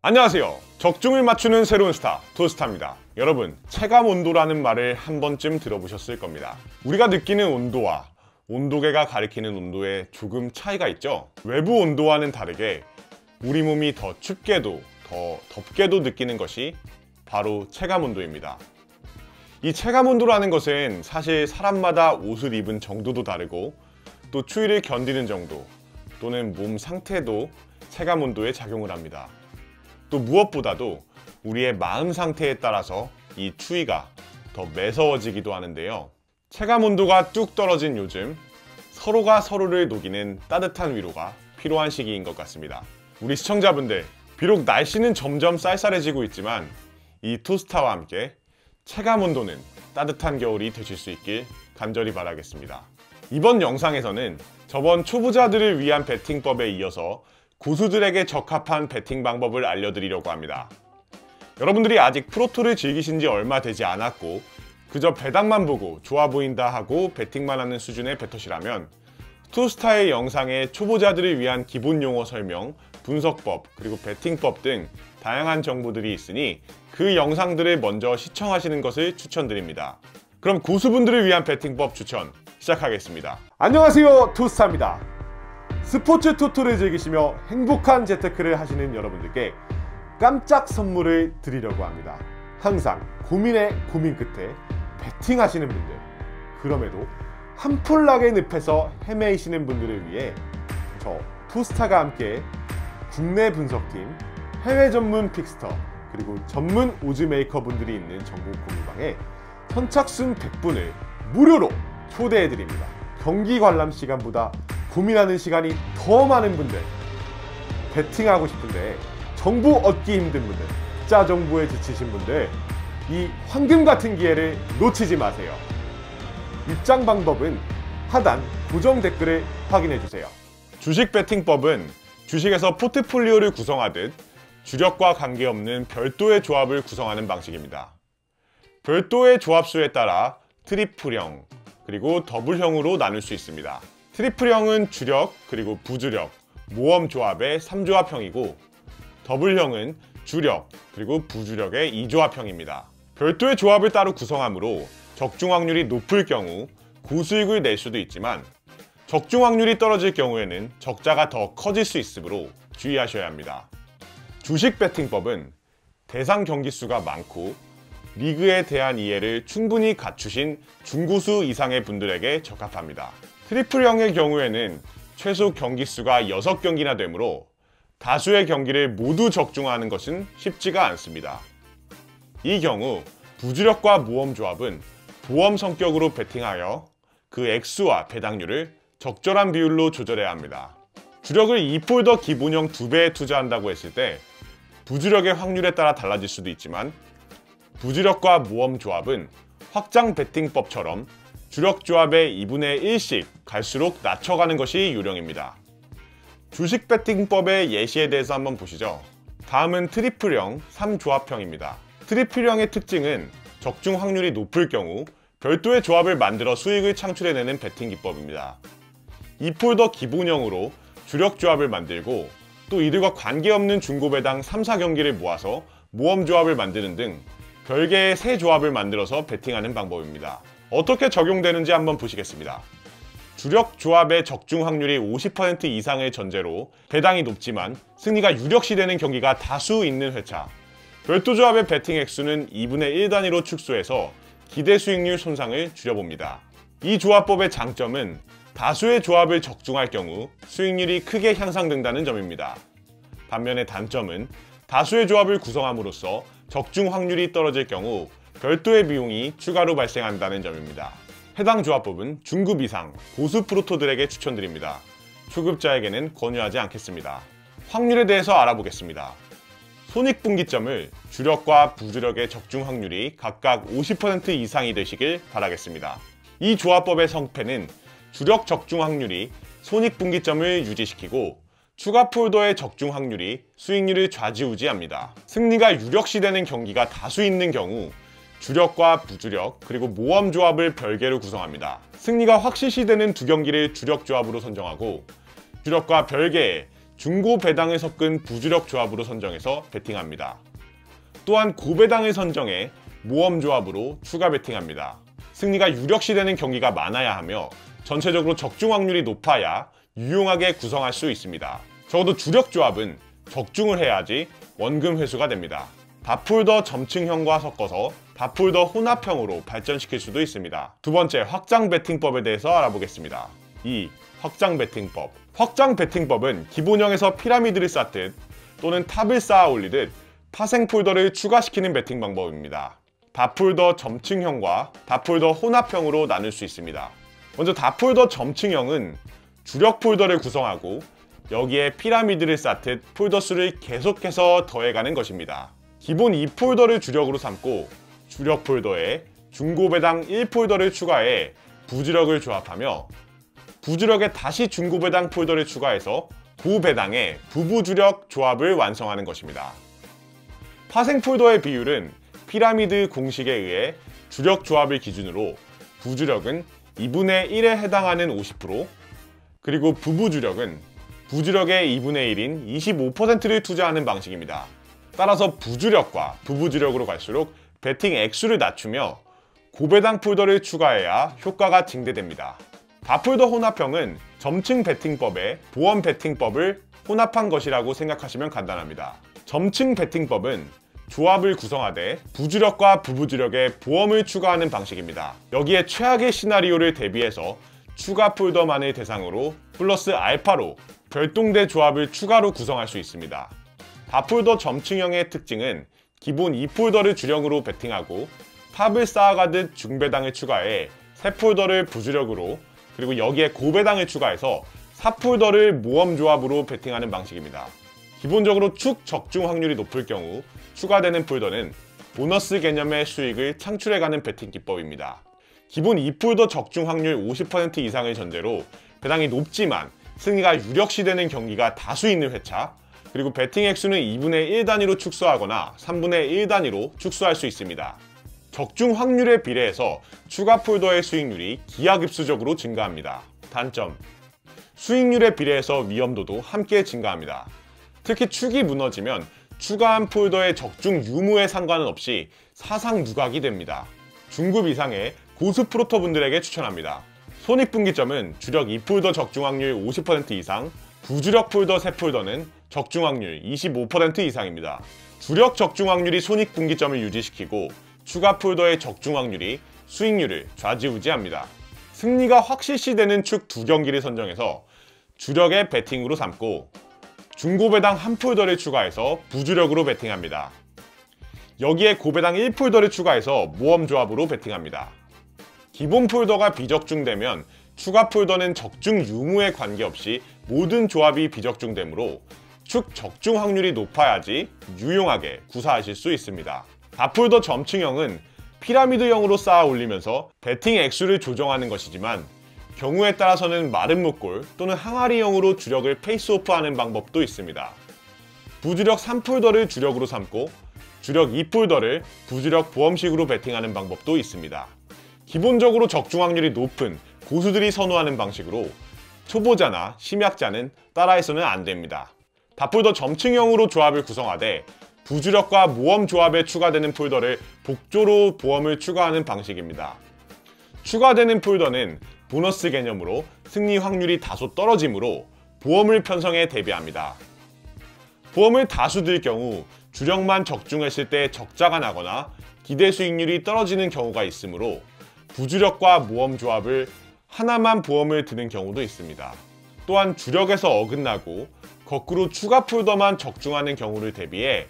안녕하세요. 적중을 맞추는 새로운 스타, 투스타입니다. 여러분, 체감 온도라는 말을 한 번쯤 들어보셨을 겁니다. 우리가 느끼는 온도와 온도계가 가리키는 온도에 조금 차이가 있죠? 외부 온도와는 다르게 우리 몸이 더 춥게도 더 덥게도 느끼는 것이 바로 체감 온도입니다. 이 체감 온도라는 것은 사실 사람마다 옷을 입은 정도도 다르고 또 추위를 견디는 정도 또는 몸 상태도 체감 온도에 작용을 합니다. 또 무엇보다도 우리의 마음 상태에 따라서 이 추위가 더 매서워지기도 하는데요. 체감 온도가 뚝 떨어진 요즘 서로가 서로를 녹이는 따뜻한 위로가 필요한 시기인 것 같습니다. 우리 시청자분들, 비록 날씨는 점점 쌀쌀해지고 있지만 이 투스타와 함께 체감 온도는 따뜻한 겨울이 되실 수 있길 간절히 바라겠습니다. 이번 영상에서는 저번 초보자들을 위한 배팅법에 이어서 고수들에게 적합한 배팅 방법을 알려드리려고 합니다. 여러분들이 아직 프로토를 즐기신 지 얼마 되지 않았고 그저 배당만 보고 좋아 보인다 하고 배팅만 하는 수준의 배터시라면 투스타의 영상에 초보자들을 위한 기본 용어 설명, 분석법, 그리고 배팅법 등 다양한 정보들이 있으니 그 영상들을 먼저 시청하시는 것을 추천드립니다. 그럼 고수분들을 위한 배팅법 추천 시작하겠습니다. 안녕하세요, 투스타입니다. 스포츠 토토를 즐기시며 행복한 재테크를 하시는 여러분들께 깜짝 선물을 드리려고 합니다. 항상 고민에 고민 끝에 배팅하시는 분들, 그럼에도 한풀나게 늪에서 헤매이시는 분들을 위해 저 투스타가 함께 국내 분석팀, 해외 전문 픽스터, 그리고 전문 오즈 메이커 분들이 있는 전국 공유방에 선착순 100분을 무료로 초대해드립니다. 경기 관람 시간보다 고민하는 시간이 더 많은 분들, 배팅하고 싶은데 정보 얻기 힘든 분들, 숫자 정보에 지치신 분들, 이 황금 같은 기회를 놓치지 마세요. 입장 방법은 하단 고정 댓글을 확인해주세요. 주식 배팅법은 주식에서 포트폴리오를 구성하듯 주력과 관계없는 별도의 조합을 구성하는 방식입니다. 별도의 조합수에 따라 트리플형, 그리고 더블형으로 나눌 수 있습니다. 트리플형은 주력, 그리고 부주력, 모험 조합의 3조합형이고 더블형은 주력, 그리고 부주력의 2조합형입니다. 별도의 조합을 따로 구성하므로 적중 확률이 높을 경우 고수익을 낼 수도 있지만 적중 확률이 떨어질 경우에는 적자가 더 커질 수 있으므로 주의하셔야 합니다. 주식 배팅법은 대상 경기 수가 많고 리그에 대한 이해를 충분히 갖추신 중고수 이상의 분들에게 적합합니다. 트리플형의 경우에는 최소 경기 수가 6경기나 되므로 다수의 경기를 모두 적중하는 것은 쉽지가 않습니다. 이 경우 부주력과 모험 조합은 보험 성격으로 배팅하여 그 액수와 배당률을 적절한 비율로 조절해야 합니다. 주력을 2폴더 기본형 2배에 투자한다고 했을 때 부주력의 확률에 따라 달라질 수도 있지만 부주력과 모험 조합은 확장 배팅법처럼 주력 조합의 2분의 1씩 갈수록 낮춰가는 것이 요령입니다. 주식 배팅법의 예시에 대해서 한번 보시죠. 다음은 트리플형 3조합형입니다. 트리플형의 특징은 적중 확률이 높을 경우 별도의 조합을 만들어 수익을 창출해내는 배팅 기법입니다. 2폴더 기본형으로 주력 조합을 만들고 또 이들과 관계없는 중고배당 3, 4경기를 모아서 모험 조합을 만드는 등 별개의 새 조합을 만들어서 배팅하는 방법입니다. 어떻게 적용되는지 한번 보시겠습니다. 주력 조합의 적중 확률이 50% 이상을 전제로 배당이 높지만 승리가 유력시 되는 경기가 다수 있는 회차, 별도 조합의 배팅 액수는 2분의 1 단위로 축소해서 기대 수익률 손상을 줄여봅니다. 이 조합법의 장점은 다수의 조합을 적중할 경우 수익률이 크게 향상된다는 점입니다. 반면에 단점은 다수의 조합을 구성함으로써 적중 확률이 떨어질 경우 별도의 비용이 추가로 발생한다는 점입니다. 해당 조합법은 중급 이상 고수 프로토들에게 추천드립니다. 초급자에게는 권유하지 않겠습니다. 확률에 대해서 알아보겠습니다. 손익분기점을 주력과 부주력의 적중 확률이 각각 50% 이상이 되시길 바라겠습니다. 이 조합법의 성패는 주력 적중 확률이 손익분기점을 유지시키고 추가 폴더의 적중 확률이 수익률을 좌지우지합니다. 승리가 유력시 되는 경기가 다수 있는 경우 주력과 부주력 그리고 모험 조합을 별개로 구성합니다. 승리가 확실시 되는 두 경기를 주력 조합으로 선정하고 주력과 별개의 중고 배당을 섞은 부주력 조합으로 선정해서 베팅합니다. 또한 고배당을 선정해 모험 조합으로 추가 베팅합니다. 승리가 유력시 되는 경기가 많아야 하며 전체적으로 적중 확률이 높아야 유용하게 구성할 수 있습니다. 적어도 주력 조합은 적중을 해야지 원금 회수가 됩니다. 밥 홀더 점층형과 섞어서 밥 홀더 혼합형으로 발전시킬 수도 있습니다. 두 번째, 확장 베팅법에 대해서 알아보겠습니다. 2. 확장 베팅법. 확장 베팅법은 기본형에서 피라미드를 쌓듯 또는 탑을 쌓아 올리듯 파생 폴더를 추가시키는 베팅 방법입니다. 밥 홀더 점층형과 밥 홀더 혼합형으로 나눌 수 있습니다. 먼저 밥 홀더 점층형은 주력 폴더를 구성하고 여기에 피라미드를 쌓듯 폴더 수를 계속해서 더해가는 것입니다. 기본 2폴더를 주력으로 삼고 주력 폴더에 중고배당 1폴더를 추가해 부주력을 조합하며 부주력에 다시 중고배당 폴더를 추가해서 고배당의 부부주력 조합을 완성하는 것입니다. 파생 폴더의 비율은 피라미드 공식에 의해 주력 조합을 기준으로 부주력은 2분의 1에 해당하는 50%, 그리고 부부주력은 부주력의 2분의 1인 25%를 투자하는 방식입니다. 따라서 부주력과 부부주력으로 갈수록 베팅 액수를 낮추며 고배당 폴더를 추가해야 효과가 증대됩니다. 밥홀더 혼합형은 점층 베팅법에 보험 베팅법을 혼합한 것이라고 생각하시면 간단합니다. 점층 베팅법은 조합을 구성하되 부주력과 부부주력에 보험을 추가하는 방식입니다. 여기에 최악의 시나리오를 대비해서 추가 폴더만을 대상으로 플러스 알파로 별동대 조합을 추가로 구성할 수 있습니다. 밥홀더 점층형의 특징은 기본 2폴더를 주력으로 베팅하고 탑을 쌓아가듯 중배당을 추가해 3폴더를 부주력으로, 그리고 여기에 고배당을 추가해서 4폴더를 모험 조합으로 베팅하는 방식입니다. 기본적으로 축 적중 확률이 높을 경우 추가되는 폴더는 보너스 개념의 수익을 창출해가는 베팅 기법입니다. 기본 2폴더 적중 확률 50% 이상을 전제로 배당이 높지만 승리가 유력시 되는 경기가 다수 있는 회차, 그리고 베팅 액수는 2분의 1 단위로 축소하거나 3분의 1 단위로 축소할 수 있습니다. 적중 확률에 비례해서 추가 폴더의 수익률이 기하급수적으로 증가합니다. 단점, 수익률에 비례해서 위험도도 함께 증가합니다. 특히 축이 무너지면 추가한 폴더의 적중 유무에 상관은 없이 사상 누각이 됩니다. 중급 이상의 고수 프로터 분들에게 추천합니다. 손익분기점은 주력 2폴더 적중 확률 50% 이상, 부주력 폴더 3폴더는 적중 확률 25% 이상입니다. 주력 적중 확률이 손익분기점을 유지시키고 추가 폴더의 적중 확률이 수익률을 좌지우지합니다. 승리가 확실시되는 축 2경기를 선정해서 주력의 베팅으로 삼고 중고배당 1폴더를 추가해서 부주력으로 베팅합니다. 여기에 고배당 1폴더를 추가해서 모험 조합으로 베팅합니다. 기본 폴더가 비적중되면 추가 폴더는 적중 유무에 관계없이 모든 조합이 비적중되므로 축 적중 확률이 높아야지 유용하게 구사하실 수 있습니다. 밥홀더 점층형은 피라미드형으로 쌓아 올리면서 베팅 액수를 조정하는 것이지만 경우에 따라서는 마른 목골 또는 항아리형으로 주력을 페이스오프하는 방법도 있습니다. 부주력 3폴더를 주력으로 삼고 주력 2폴더를 부주력 보험식으로 베팅하는 방법도 있습니다. 기본적으로 적중 확률이 높은 고수들이 선호하는 방식으로 초보자나 심약자는 따라해서는 안 됩니다. 밥홀더 점층형으로 조합을 구성하되 부주력과 모험 조합에 추가되는 폴더를 복조로 보험을 추가하는 방식입니다. 추가되는 폴더는 보너스 개념으로 승리 확률이 다소 떨어지므로 보험을 편성해 대비합니다. 보험을 다수 들 경우 주력만 적중했을 때 적자가 나거나 기대 수익률이 떨어지는 경우가 있으므로 부주력과 모험 조합을 하나만 보험을 드는 경우도 있습니다. 또한 주력에서 어긋나고 거꾸로 추가 폴더만 적중하는 경우를 대비해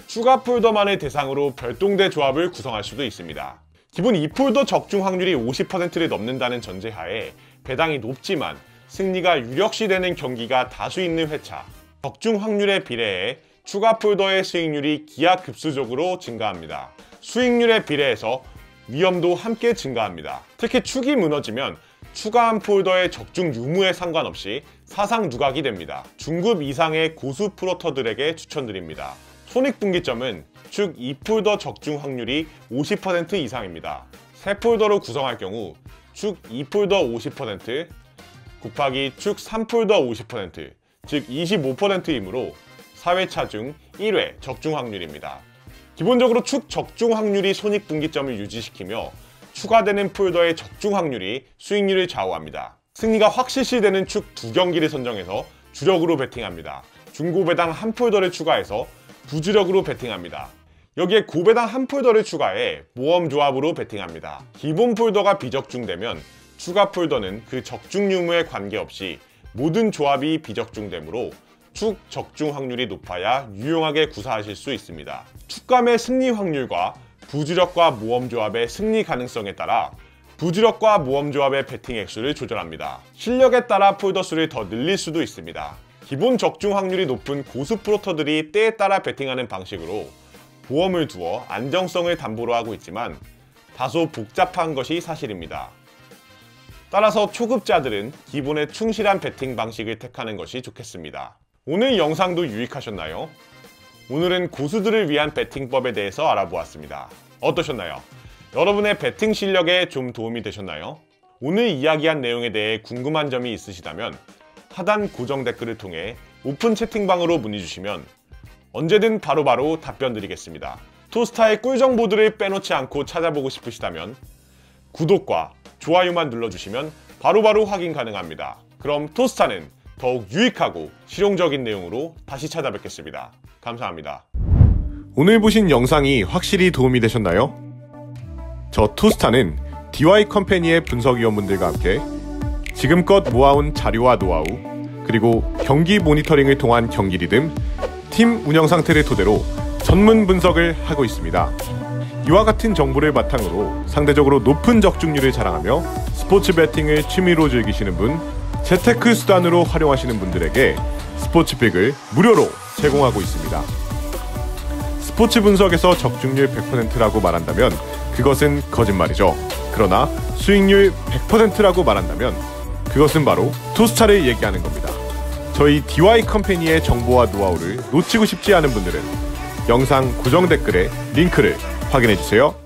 추가 폴더만을 대상으로 별동대 조합을 구성할 수도 있습니다. 기본 2폴더 적중 확률이 50%를 넘는다는 전제하에 배당이 높지만 승리가 유력시 되는 경기가 다수 있는 회차, 적중 확률에 비례해 추가 폴더의 수익률이 기하급수적으로 증가합니다. 수익률에 비례해서 위험도 함께 증가합니다. 특히 축이 무너지면 추가한 폴더의 적중 유무에 상관없이 사상 누각이 됩니다. 중급 이상의 고수 프로터들에게 추천드립니다. 손익분기점은 축 2폴더 적중 확률이 50% 이상입니다. 3폴더로 구성할 경우 축 2폴더 50% 곱하기 축 3폴더 50%, 즉 25%이므로 4회차 중 1회 적중 확률입니다. 기본적으로 축 적중 확률이 손익분기점을 유지시키며 추가되는 폴더의 적중 확률이 수익률을 좌우합니다. 승리가 확실시되는 축 2경기를 선정해서 주력으로 베팅합니다. 중고배당 한 폴더를 추가해서 부주력으로 베팅합니다. 여기에 고배당 한 폴더를 추가해 모험조합으로 베팅합니다. 기본 폴더가 비적중되면 추가 폴더는 그 적중 유무에 관계없이 모든 조합이 비적중되므로 축 적중 확률이 높아야 유용하게 구사하실 수 있습니다. 축감의 승리 확률과 부주력과 모험조합의 승리 가능성에 따라 부주력과 모험조합의 베팅 액수를 조절합니다. 실력에 따라 폴더 수를 더 늘릴 수도 있습니다. 기본 적중 확률이 높은 고수 프로터들이 때에 따라 베팅하는 방식으로 보험을 두어 안정성을 담보로 하고 있지만 다소 복잡한 것이 사실입니다. 따라서 초급자들은 기본에 충실한 베팅 방식을 택하는 것이 좋겠습니다. 오늘 영상도 유익하셨나요? 오늘은 고수들을 위한 베팅법에 대해서 알아보았습니다. 어떠셨나요? 여러분의 베팅 실력에 좀 도움이 되셨나요? 오늘 이야기한 내용에 대해 궁금한 점이 있으시다면 하단 고정 댓글을 통해 오픈 채팅방으로 문의 주시면 언제든 바로바로 답변 드리겠습니다. 투스타의 꿀 정보들을 빼놓지 않고 찾아보고 싶으시다면 구독과 좋아요만 눌러주시면 바로바로 확인 가능합니다. 그럼 투스타는 더욱 유익하고 실용적인 내용으로 다시 찾아뵙겠습니다. 감사합니다. 오늘 보신 영상이 확실히 도움이 되셨나요? 저 투스타는 DY 컴퍼니의 분석위원분들과 함께 지금껏 모아온 자료와 노하우, 그리고 경기 모니터링을 통한 경기 리듬, 팀 운영 상태를 토대로 전문 분석을 하고 있습니다. 이와 같은 정보를 바탕으로 상대적으로 높은 적중률을 자랑하며 스포츠 베팅을 취미로 즐기시는 분, 재테크 수단으로 활용하시는 분들에게 스포츠픽을 무료로 제공하고 있습니다. 스포츠 분석에서 적중률 100%라고 말한다면 그것은 거짓말이죠. 그러나 수익률 100%라고 말한다면 그것은 바로 투스타를 얘기하는 겁니다. 저희 DY 컴퍼니의 정보와 노하우를 놓치고 싶지 않은 분들은 영상 고정 댓글에 링크를 확인해주세요.